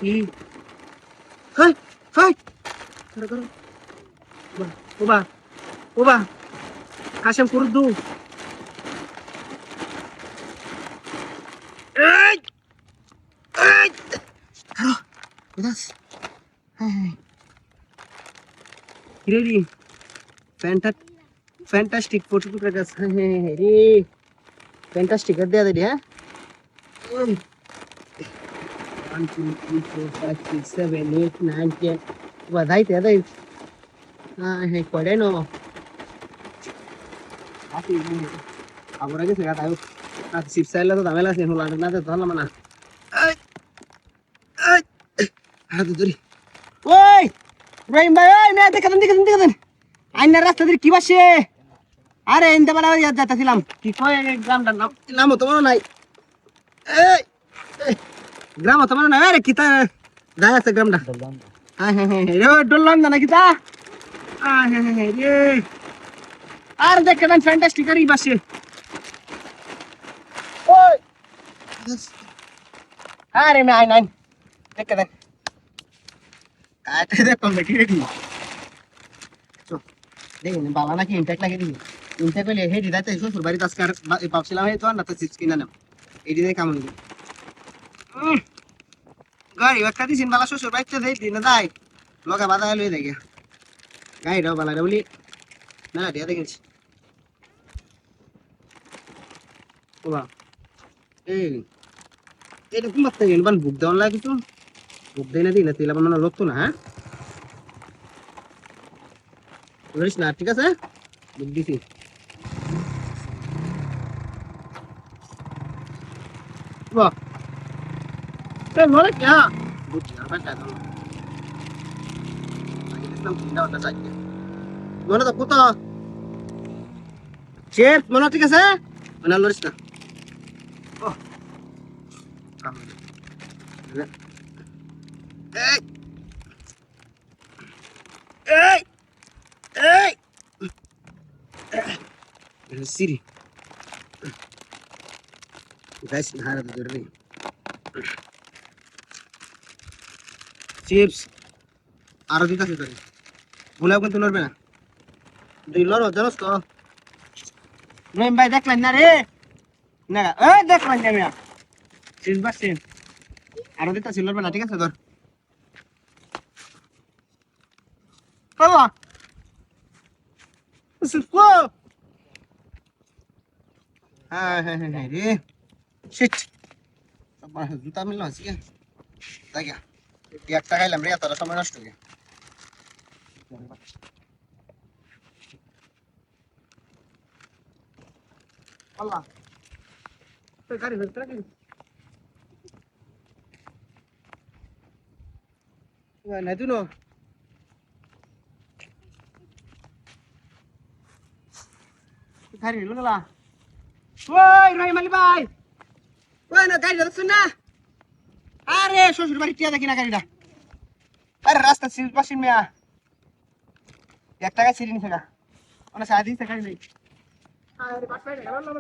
কি high high করো করো ওবা ওবা কাশেম কুরদু এই এই করো বিদাস হ্যাঁ রেডি ফ্যান্টাস্টিক ফটো ক্রেকাস হ্যাঁ রে ফ্যান্টাস্টিক कर दिया दे हैं 1 2 3 4 5 6 7 8 9 10 बधाई ते दे हां है कोडे नो आती ahora que se gata a sipsela to damela sin hola na te dhala mana ay ay hada duri ওই রহিম ভাই ওই মেয়ে দেখেন আইনার রাস্তা দিয়ে কি বাসে আরে ইনতে পারা যাচ্ছিলাম কি কয় গ্রামটার নাম তো মনে নাই এই গ্রাম তো মনে নাই আরে কিতা যায় আছে গ্রামটা হ্যাঁ হ্যাঁ হ্যাঁ রে ডললাম না কিতা হ্যাঁ হ্যাঁ হ্যাঁ রে আর দেখেন ফ্যান্টাস্টিক আর বাসে ওই আরে মে আই নাই দেখেন কাটে দে কমিটি রেডি চল দেখেন বাবা নাকি ইনটেক লাগিয়ে দিই ইনটেক হলে হেডি দাইতে শ্বশুর বাড়ি আজকার ভাবছিলাম এই তো না তো চিপস কিনা নাম এডি দিয়ে কাম হইবে গাড়ি একটা দিছিন বালা শ্বশুর বাড়িতে দেই দিন দাই লগা বাধা লই দেই গা গাড়ি দাও বালা বলি না দিয়া দেখেছি ওবা এই এটা কি মাত্রা গেল বান বুক দেওয়ান লাগে তো বুক দেই না দিই না তেলা বানানো লোক তো না হ্যাঁ বলিস না ঠিক আছে বুক দিছি বাহ এ মরে কি বুঝছি না বাটা দাও আগে দেখলাম তিনটা ওটা চাই মনে তো কত শেফ মনে ঠিক আছে মনে লরিস না ও এই এই এই সিরি গাইস হারা ধরে চিপস আরো দিতে আছে তোরে ভুলাও কিন্তু লড়বে না দুই লড়ো জানোস তো রহিম ভাই দেখলেন না রে না এই দেখলেন না মিয়া চিপস বাসেন আরো দিতে আছে লড়বে না ঠিক আছে ধর বাবা সিফো হ্যাঁ হ্যাঁ হ্যাঁ রে শিট সবার জুতা মিললো আছে কি তাই গা একটা খাইলাম রে তোরা সময় নষ্ট হয়ে আল্লাহ তো গাড়ি ধরতে রাখি না তুই গাড়ি নিল না ওই রহিম আলী ভাই ওই না গাড়ি ধরছ না আরে শ্বশুর বাড়ি টিয়া দেখি না গাড়িটা আরে রাস্তা সিল পাশে মিয়া 1 টাকা সিরি নিছে গা ওনা সাদি টাকা নেই আরে বাসায় গেল না